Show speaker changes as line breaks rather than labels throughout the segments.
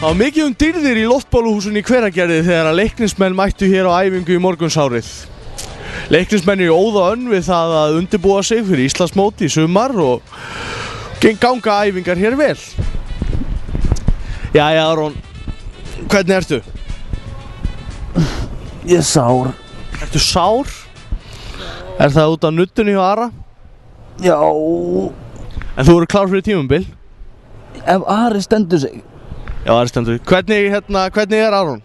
Það var mikið dýrðir í loftbóluhúsinu í Hveragerði þegar að Leiknismenn mættu hér á æfingu í morgunsárið. Leiknismenn eru óða önn við það að undirbúa sig fyrir Íslandsmót í sumar og ganga æfingar hér vel. Jæja, Aron, hvernig ertu?
Ég er sár.
Ertu sár? Er það út af nuttunni hjá Ara?
Já.
En þú eru klár fyrir tímabil?
Ef Ari stendur sig.
Já, Ari stendur. Hvernig er Aron?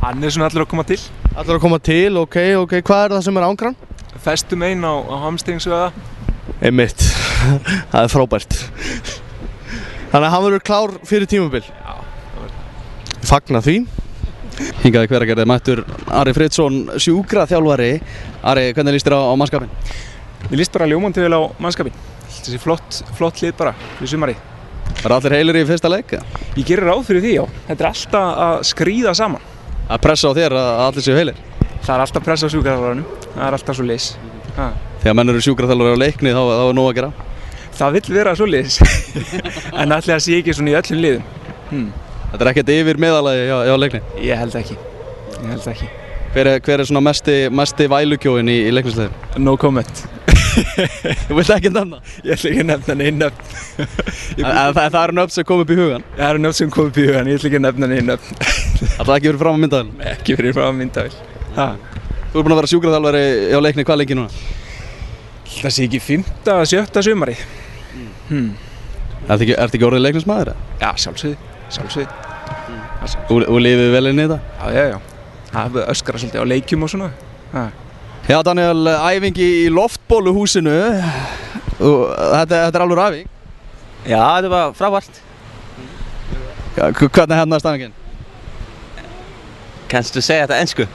Hann er svona allur að koma til.
Allur að koma til, ok. Hvað er það sem er ángrann?
Festum einn á hamstringsvöða.
Einmitt. Það er frábært. Þannig að hann verður klár fyrir tímabil?
Já.
Fagna því.
Hingað í Hveragerði mættur Ari Friðsson, sjúkraþjálfari. Ari, hvernig líst þér á mannskapinn?
Mér líst bara ljómandi vel á mannskapinn. Þessi flott lið bara fyrir sumarið.
Var allir heilir í fyrsta leik?
Ég gerir ráð fyrir því, já. Þetta er alltaf að skríða saman.
Að pressa á þér að allir séu heilir?
Það er alltaf pressa á sjúkraþjálfaranum. Það er alltaf svo leys.
Þegar menn eru sjúkraþjálfari á leikni þá er nóg að gera?
Það vill vera svo leys. En allir það sé ekki svona í öllum liðum.
Þetta er ekkert yfir meðalagi hjá leikni?
Ég held ekki.
Hver er svona mesti vælukjóin í leiknisliðinu?
No comment.
Þú vilt ekki nefna?
Ég ætla ekki að nefna neinn nöfn.
Það eru nöfn sem kom upp í hugan?
Það eru nöfn sem kom upp í hugan, ég ætla ekki að nefna neinn nöfn.
Það er ekki fyrir fram á myndavél?
Ekki fyrir fram á myndavél.
Þú ert búinn að vera sjúkraþjálfari hjá leikni hvað lengi núna?
Það sé ekki 5. að 7. sumarið.
Ertu ekki orðið leiknismaður?
Já, sjálfsögðu.
Þú lifið vel inn í þetta?
Já. Það öskrar svolítið á leikjum og svona.
Já, Daniel, æfingi í loftbóluhúsinu. Þetta er alveg æfing?
Já, þetta var frábært.
Hvernig hérna er stæðingin?
Kannst du segja þetta ensku?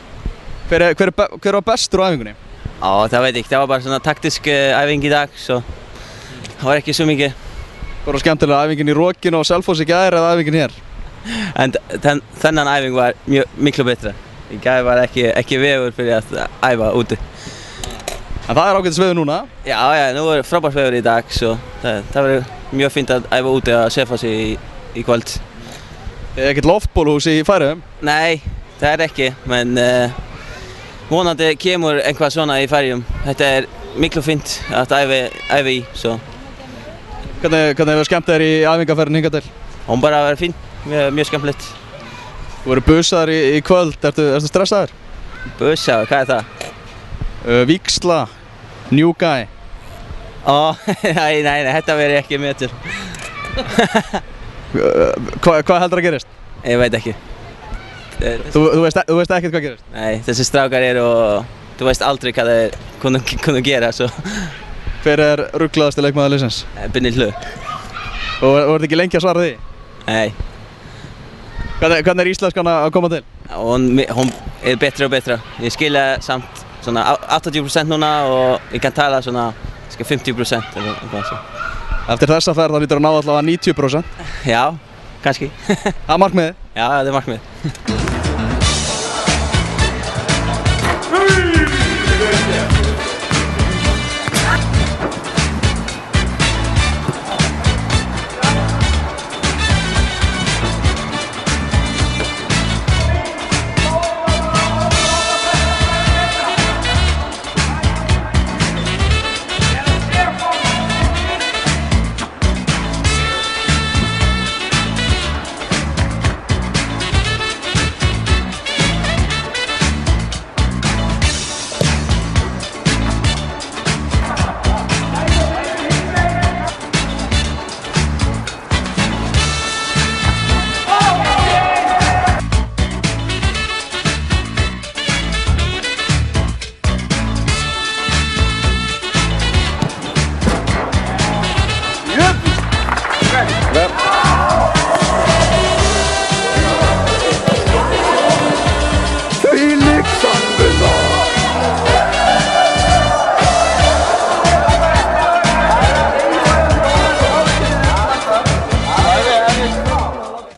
Hver var bestur á æfingunni?
Já, það veit ég. Það var bara svona taktisk æfing í dag, svo það var ekki svo mikið.
Var það skemmtilega æfingin í Rokinu og Selfoss í gær eða æfingin hér?
En þennan æfing var miklu betra. Í gær var ekki veður fyrir að æfa úti.
En það er ágætis veður núna?
Já, nú er frábært veður í dag, svo það verður mjög fínt að æfa úti að Selfossi í kvöld.
Er ekkert loftbóluhús í Færeyjum?
Nei, það er ekki, men vonandi kemur eitthvað svona í Færeyjum. Þetta er miklu fínt að æfa í, svo.
Hvernig hefur skemmt þér í æfingaferðin hingað til?
Hún bara verður fín, mjög skemmtilegt.
Þú verður busaður í kvöld, ertu stressaður?
Busaður, hvað er það?
Víksla, new guy.
Nei, þetta verður ekki metur.
Hvað heldur að gerist?
Ég veit ekki.
Þú veist ekkert hvað gerist?
Nei, þessi strákar eru og þú veist aldrei hvað þeir kunnu gera, svo.
Hver er rugglaðasti leikmaður liðsins?
Binni Hlu.
Og voruð ekki lengi að svara því?
Nei.
Hvernig er íslenskan að koma til?
Hún er betra og betra. Ég skilja samt svona 80% núna og ég kan tala svona 50% eller eitthvað svo.
Eftir þessa ferð þá lítur að ná allavega 90%?
Já, kannski.
Það er markmiðið?
Já, það er markmiðið.